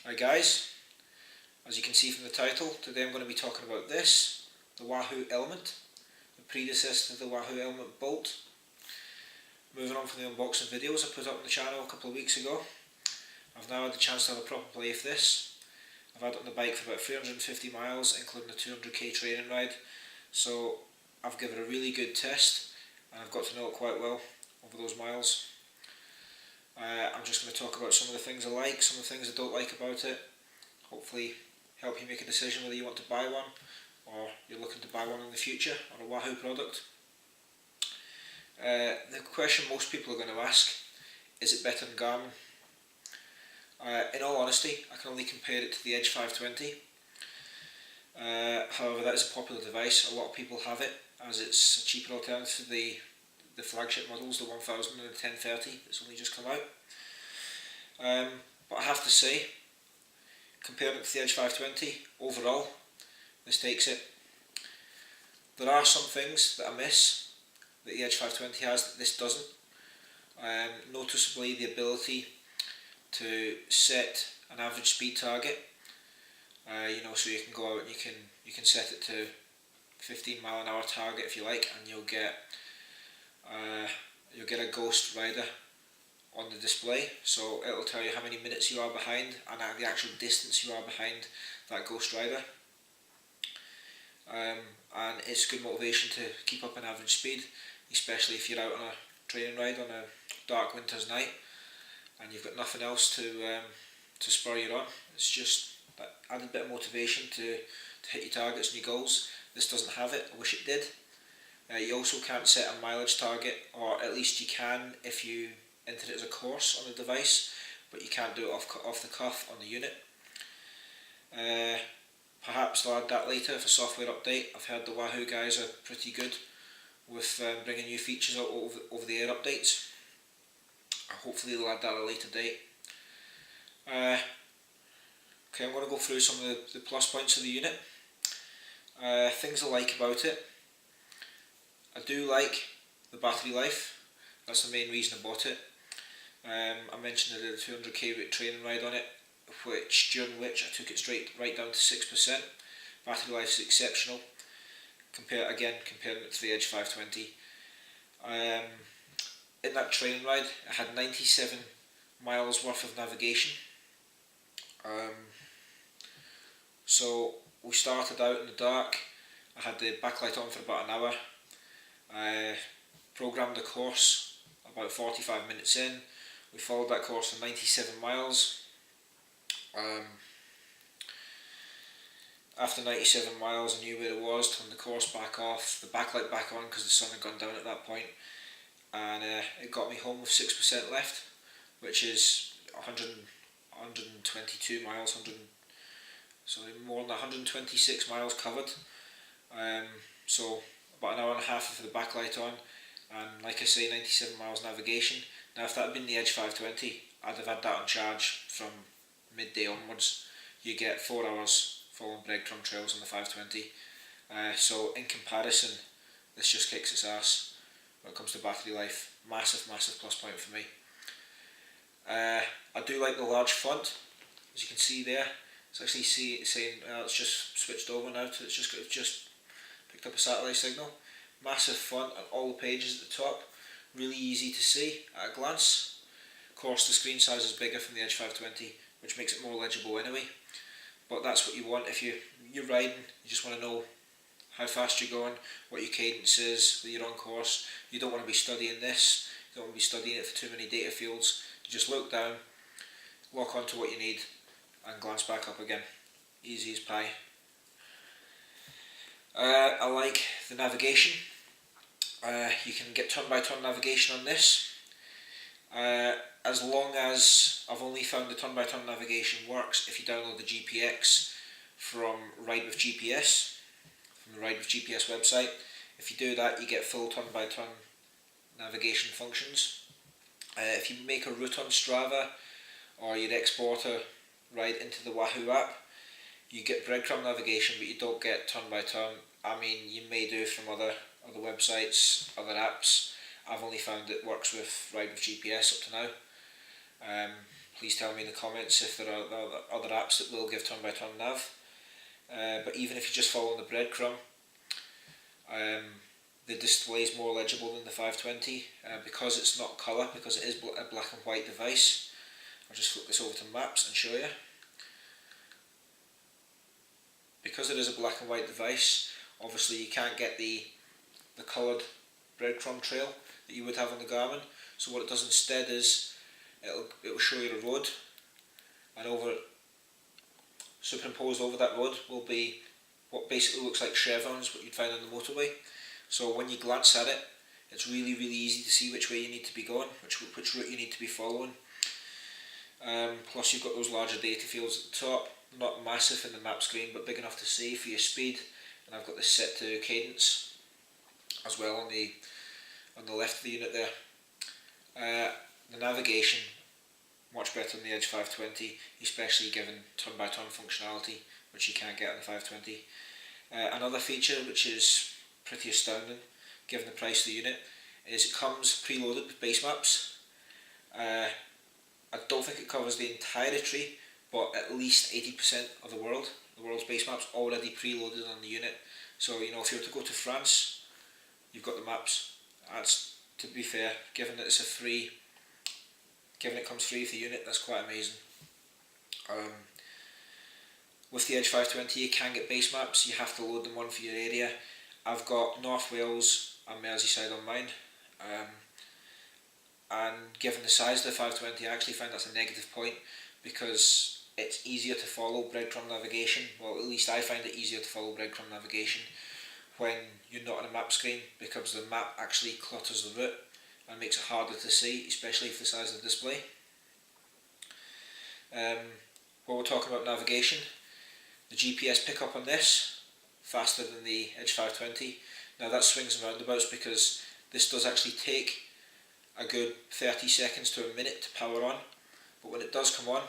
Hi guys, as you can see from the title, today I'm going to be talking about this, the Wahoo Elemnt, the predecessor to the Wahoo Elemnt Bolt. Moving on from the unboxing videos I put up on the channel a couple of weeks ago, I've now had the chance to have a proper play of this. I've had it on the bike for about 350 miles, including a 200k training ride, so I've given it a really good test and I've got to know it quite well over those miles. I'm just going to talk about some of the things I like, some of the things I don't like about it, hopefully help you make a decision whether you want to buy one or you're looking to buy one in the future on a Wahoo product. The question most people are going to ask, is it better than Garmin? In all honesty, I can only compare it to the Edge 520. However, that is a popular device. A lot of people have it as it's a cheaper alternative to the flagship models, the 1000 and the 1030 that's only just come out. But I have to say, comparing it to the Edge 520, overall, this takes it. There are some things that I miss that the Edge 520 has that this doesn't. Noticeably the ability to set an average speed target. So you can go out and you can set it to 15 mile an hour target if you like, and you'll get a ghost rider on the display, so it'll tell you how many minutes you are behind and the actual distance you are behind that ghost rider. And it's good motivation to keep up an average speed, especially if you're out on a training ride on a dark winter's night and you've got nothing else to spur you on. It's just that added bit of motivation to hit your targets and your goals. This doesn't have it. I wish it did. You also can't set a mileage target, or at least you can if you enter it as a course on the device, but you can't do it off the cuff on the unit. Perhaps they'll add that later for software update. I've heard the Wahoo guys are pretty good with bringing new features out over the air updates. Hopefully they'll add that at a later date. Okay, I'm going to go through some of the plus points of the unit. Things I like about it. I do like the battery life. That's the main reason I bought it. I mentioned I did a 200k training ride on it, during which I took it right down to 6%. Battery life is exceptional. Comparing it to the Edge 520. In that training ride, I had 97 miles worth of navigation. So we started out in the dark. I had the backlight on for about an hour. I programmed the course about 45 minutes in. We followed that course for 97 miles. After 97 miles I knew where it was, turned the course back off, the backlight back on because the sun had gone down at that point, and it got me home with 6% left, which is 122 miles, more than 126 miles covered. So about an hour and a half with the backlight on, and like I say, 97 miles navigation. Now if that had been the Edge 520, I'd have had that on charge from midday onwards. You get 4 hours following breadcrumb trails on the 520. So in comparison, this just kicks its ass when it comes to battery life. Massive plus point for me. I do like the large font. As you can see there, it's actually saying it's just switched over now to it's just picked up a satellite signal. Massive font on all the pages at the top, really easy to see at a glance. Of course the screen size is bigger from the Edge 520, which makes it more legible anyway, but that's what you want if you're riding. You just want to know how fast you're going, what your cadence is, whether you're on course. You don't want to be studying this, you don't want to be studying it for too many data fields. You just look down, lock onto what you need and glance back up again. Easy as pie. I like the navigation. You can get turn-by-turn navigation on this. As long as I've only found the turn-by-turn navigation works if you download the GPX from Ride with GPS, from the Ride with GPS website. If you do that, you get full turn-by-turn navigation functions. If you make a route on Strava or you'd export a ride into the Wahoo app, you get breadcrumb navigation, but you don't get turn-by-turn. I mean, you may do from other websites, other apps. I've only found it works with Ride with GPS up to now. please tell me in the comments if there are other apps that will give turn-by-turn nav. But even if you just follow the breadcrumb, the display is more legible than the 520 because it's not colour, because it is a black and white device. I'll just flip this over to maps and show you. Because it is a black and white device, obviously you can't get the coloured breadcrumb trail that you would have on the Garmin. So what it does instead is it will show you a road, and superimposed over that road will be what basically looks like chevrons, what you'd find on the motorway. So when you glance at it, it's really easy to see which way you need to be going, which route you need to be following. Plus you've got those larger data fields at the top, not massive in the map screen but big enough to see for your speed, and I've got this set to cadence as well on the left of the unit there. The navigation, much better than the Edge 520, especially given turn-by-turn functionality, which you can't get on the 520. Another feature which is pretty astounding, given the price of the unit, is it comes preloaded with base maps. I don't think it covers the entirety, but at least 80% of the world's base maps already preloaded on the unit. So you know, if you were to go to France, you've got the maps. That's, to be fair, given that given it comes free with the unit, that's quite amazing. With the Edge 520 you can get base maps, you have to load them on for your area. I've got North Wales and Merseyside on mine, and given the size of the 520 I actually find that's a negative point, because it's easier to follow breadcrumb navigation. Well, at least I find it easier to follow breadcrumb navigation when you're not on a map screen, because the map actually clutters the route and makes it harder to see, especially for the size of the display. While we're talking about navigation, the GPS pickup on this, faster than the Edge 520. Now that swings and roundabouts, because this does actually take a good 30 seconds to a minute to power on, but when it does come on,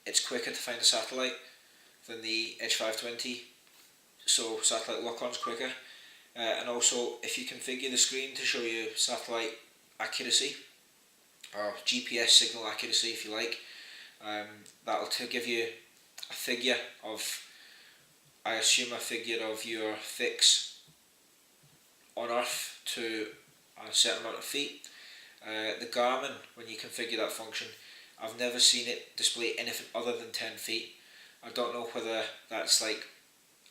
it's quicker to find a satellite than the Edge 520, so satellite lock-on's quicker. And also, if you configure the screen to show you satellite accuracy, or GPS signal accuracy if you like, that'll give you a figure of, I assume a figure of your fix on Earth to a certain amount of feet. The Garmin, when you configure that function, I've never seen it display anything other than 10 feet. I don't know whether that's like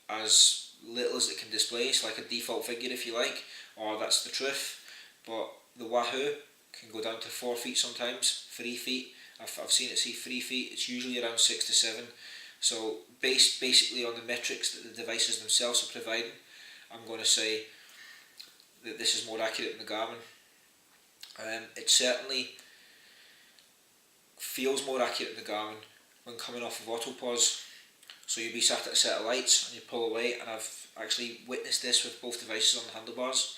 as little as it can display, it's like a default figure if you like, or that's the truth, but the Wahoo can go down to 4 feet sometimes, 3 feet. I've seen it see 3 feet, it's usually around 6 to 7. So basically on the metrics that the devices themselves are providing, I'm going to say that this is more accurate than the Garmin. It certainly feels more accurate than the Garmin when coming off of autopause. So you'll be sat at a set of lights and you pull away, and I've actually witnessed this with both devices on the handlebars.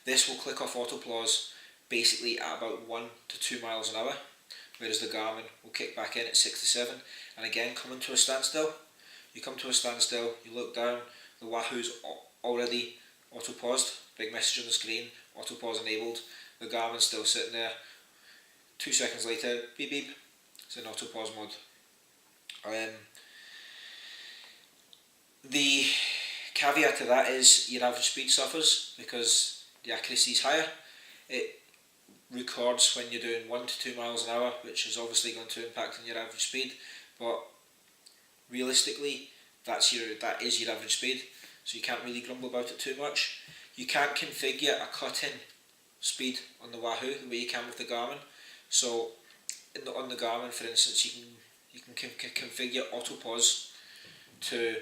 This will click off autopause basically at about 1 to 2 miles an hour, whereas the Garmin will kick back in at 6 to 7. And again, coming to a standstill, you come to a standstill, you look down, the Wahoo's already auto-paused, big message on the screen, auto-pause enabled, the Garmin's still sitting there, 2 seconds later, beep beep, it's in auto-pause mode. The caveat to that is your average speed suffers, because the accuracy is higher. It records when you're doing 1 to 2 miles an hour, which is obviously going to impact on your average speed, but realistically that is your average speed, so you can't really grumble about it too much. You can't configure a cut-in speed on the Wahoo the way you can with the Garmin. So on the Garmin, for instance, you can configure autopause to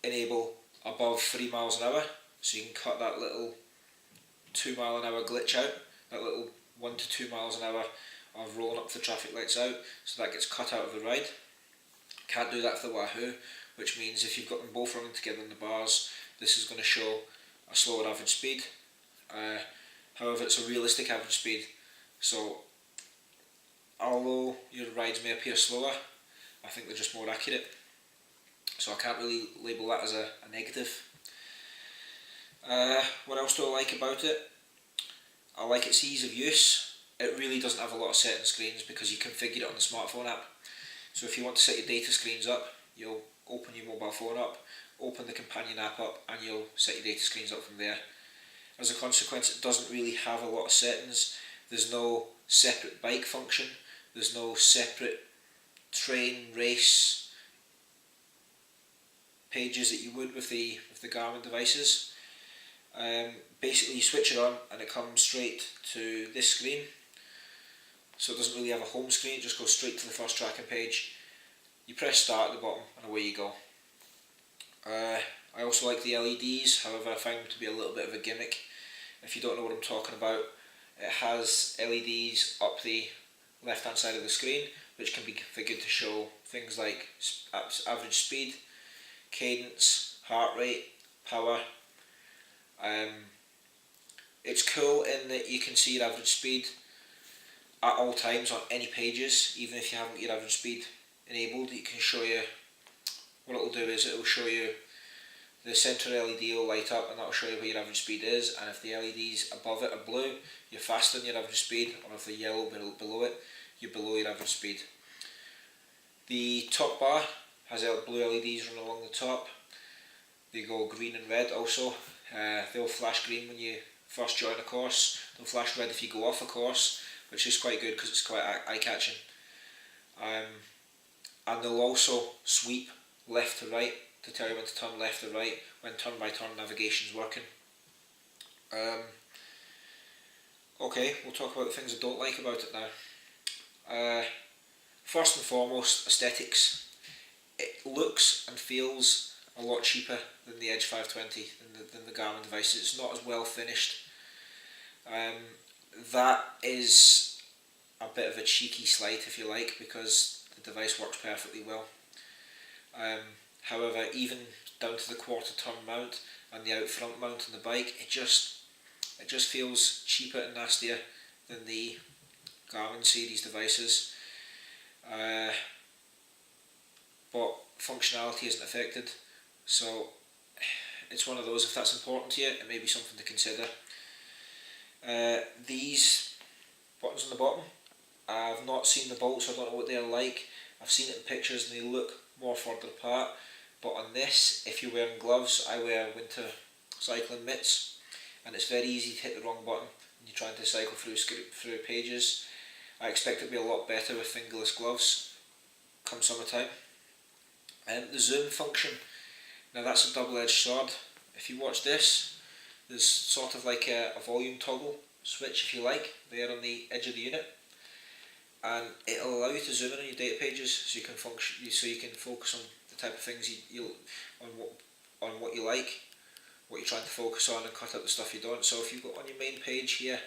enable above 3 miles an hour, so you can cut that little 2 mile an hour glitch out, that little 1 to 2 miles an hour of rolling up the traffic lights out, so that gets cut out of the ride. Can't do that for the Wahoo, which means if you've got them both running together in the bars, this is going to show a slower average speed. However, it's a realistic average speed, so although your rides may appear slower, I think they're just more accurate, so I can't really label that as a negative. What else do I like about it? I like its ease of use. it really doesn't have a lot of setting screens because you configure it on the smartphone app. So if you want to set your data screens up, you'll open your mobile phone up, open the companion app up, and you'll set your data screens up from there. As a consequence, it doesn't really have a lot of settings. There's no separate bike function, there's no separate train race pages that you would with the Garmin devices. Basically you switch it on and it comes straight to this screen, so it doesn't really have a home screen, it just goes straight to the first tracking page. You press start at the bottom and away you go. I also like the LEDs, however I find them to be a little bit of a gimmick. If you don't know what I'm talking about, it has LEDs up the left hand side of the screen which can be configured to show things like average speed, cadence, heart rate, power. It's cool in that you can see your average speed at all times on any pages, even if you haven't got your average speed enabled. It can show you, what it will do is it will show you the centre LED will light up and that will show you where your average speed is, and if the LEDs above it are blue, you're faster than your average speed, or if they're yellow below it, you're below your average speed. The top bar has blue LEDs running along the top. They go green and red also. They'll flash green when you first join a course, they'll flash red if you go off a course, which is quite good because it's quite eye-catching. And they'll also sweep left to right to tell you when to turn left or right when turn-by-turn navigation is working. Okay, we'll talk about the things I don't like about it now. First and foremost, aesthetics. It looks and feels a lot cheaper than the Edge 520, than the Garmin devices. It's not as well finished. That is a bit of a cheeky slight, if you like, because the device works perfectly well. However, even down to the quarter turn mount and the out front mount on the bike, it just feels cheaper and nastier than the Garmin series devices. But functionality isn't affected, so it's one of those, if that's important to you, it may be something to consider. These buttons on the bottom, I've not seen the bolts, so I don't know what they're like. I've seen it in pictures and they look more further apart, but on this, if you're wearing gloves, I wear winter cycling mitts, and it's very easy to hit the wrong button when you're trying to cycle through pages. I expect it to be a lot better with fingerless gloves come summertime. The zoom function, now that's a double-edged sword. If you watch this, there's sort of like a volume toggle switch, if you like, there on the edge of the unit, and it'll allow you to zoom in on your data pages so you can focus on the type of things on what you like, what you're trying to focus on, and cut out the stuff you don't. So if you've got on your main page here,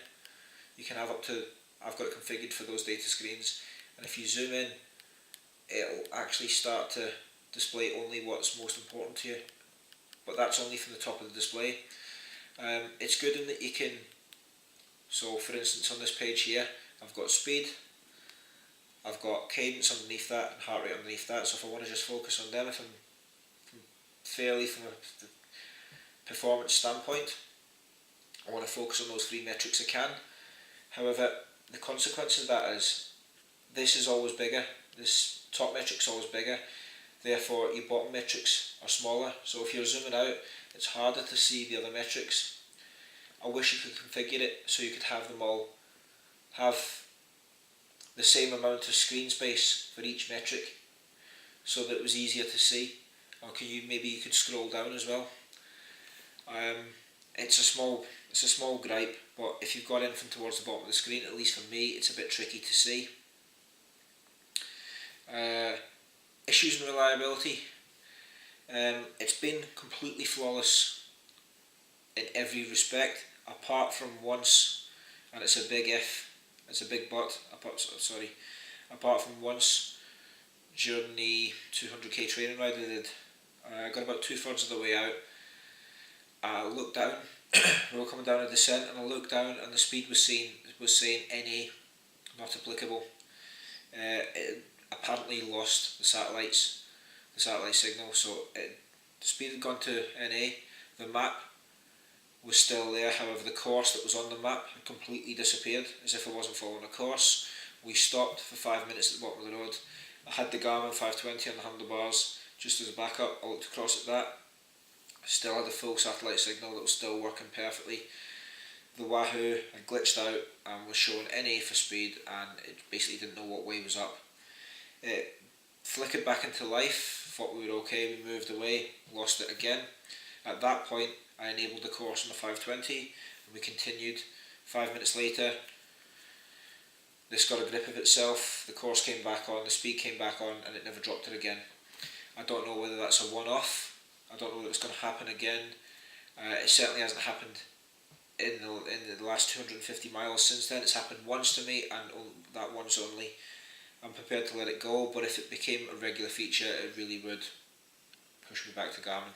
you can have up to, I've got it configured for those data screens, and if you zoom in, it'll actually start to display only what's most important to you, but that's only from the top of the display. It's good in that you can, so for instance on this page here, I've got speed, I've got cadence underneath that and heart rate underneath that, so if I want to just focus on them, if I'm from a performance standpoint, I want to focus on those three metrics I can. However, the consequence of that is this is always bigger, this top metric's always bigger, therefore your bottom metrics are smaller, so if you're zooming out it's harder to see the other metrics. I wish you could configure it so you could have them all have the same amount of screen space for each metric so that it was easier to see, or maybe you could scroll down as well. It's a small gripe, but if you've got anything towards the bottom of the screen, at least for me, it's a bit tricky to see. Issues and reliability. It's been completely flawless in every respect, apart from once, and it's a big if, it's a big but, apart from once during the 200k training ride I did. I got about 2/3 of the way out. I looked down, we were coming down a descent, and I looked down and the speed was saying NA, not applicable. It apparently lost the satellite signal, so the speed had gone to NA. The map was still there. However, the course that was on the map had completely disappeared, as if I wasn't following a course. We stopped for 5 minutes at the bottom of the road. I had the Garmin 520 on the handlebars just as a backup. I looked across at that. I still had a full satellite signal that was still working perfectly. The Wahoo had glitched out and was showing NA for speed, and it basically didn't know what way was up. It flickered back into life, thought we were okay, we moved away, lost it again. At that point I enabled the course on the 520 and we continued. 5 minutes later this got a grip of itself, the course came back on, the speed came back on, and it never dropped it again. I don't know whether that's a one-off, I don't know whether it's going to happen again. It certainly hasn't happened in the last 250 miles since then. It's happened once to me, and that once only. I'm prepared to let it go, but if it became a regular feature it really would push me back to Garmin.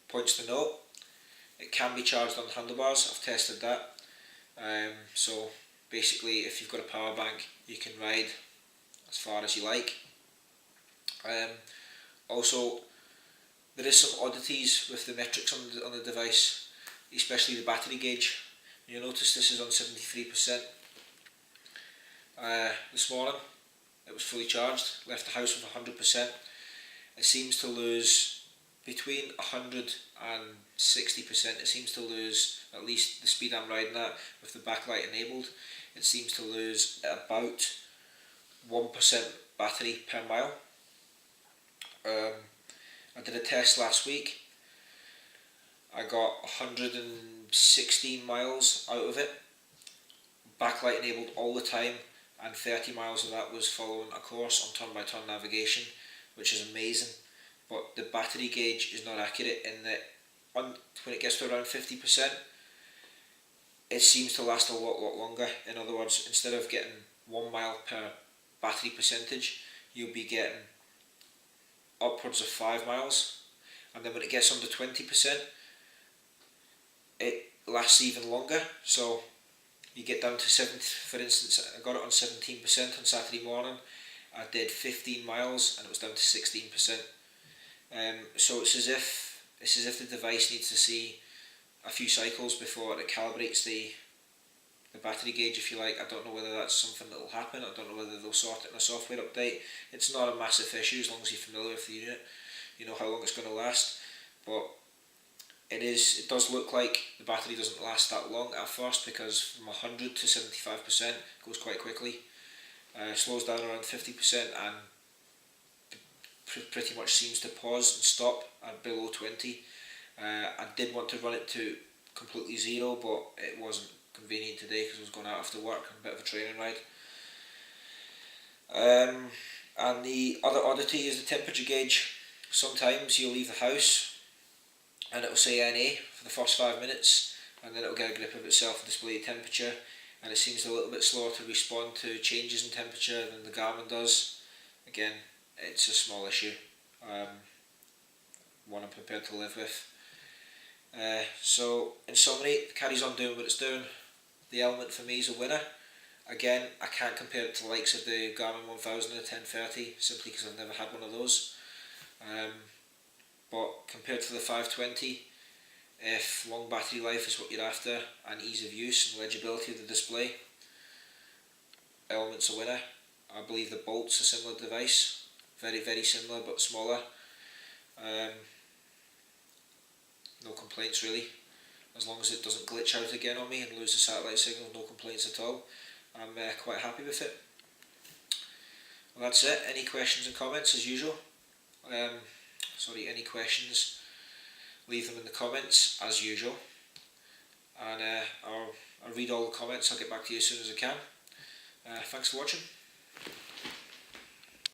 Points to note: it can be charged on the handlebars. I've tested that. So basically, if you've got a power bank, you can ride as far as you like. Also, there is some oddities with the metrics on the device, especially the battery gauge. You'll notice this is on 73%. This morning it was fully charged, left the house with 100%. It seems to lose between 100 and 60%. It seems to lose, at least the speed I'm riding at with the backlight enabled, it seems to lose about 1% battery per mile. I did a test last week. I got 116 miles out of it, backlight enabled all the time, and 30 miles of that was following a course on turn-by-turn navigation, which is amazing. But the battery gauge is not accurate in that when it gets to around 50%, it seems to last a lot longer. In other words, instead of getting 1 mile per battery percentage, you'll be getting upwards of 5 miles, and then when it gets under 20%, it lasts even longer. So you get down to 7, for instance, I got it on 17% on Saturday morning. I did 15 miles and it was down to 16%. So it's as if the device needs to see a few cycles before it calibrates the battery gauge, if you like. I don't know whether that's something that will happen. I don't know whether they'll sort it in a software update. It's not a massive issue as long as you're familiar with the unit. You know how long it's going to last. But it does look like the battery doesn't last that long at first, because from 100 to 75% it goes quite quickly. Slows down around 50% and pretty much seems to pause and stop at below 20. I did want to run it to completely zero, but it wasn't convenient today because I was going out after work on a bit of a training ride. And the other oddity is the temperature gauge. Sometimes you'll leave the house and it will say NA for the first 5 minutes, and then it will get a grip of itself and display the temperature, and it seems a little bit slower to respond to changes in temperature than the Garmin does. Again, it's a small issue, one I'm prepared to live with. So in summary, it carries on doing what it's doing. The Elemnt for me is a winner. Again, I can't compare it to the likes of the Garmin 1000 and the 1030 simply because I've never had one of those. But compared to the 520, if long battery life is what you're after and ease of use and legibility of the display, Element's a winner. I believe the Bolt's a similar device, very similar but smaller. No complaints really, as long as it doesn't glitch out again on me and lose the satellite signal. No complaints at all. I'm quite happy with it. Well, that's it. Any questions and comments as usual? Any questions, leave them in the comments as usual, and I'll read all the comments. I'll get back to you as soon as I can. Thanks for watching.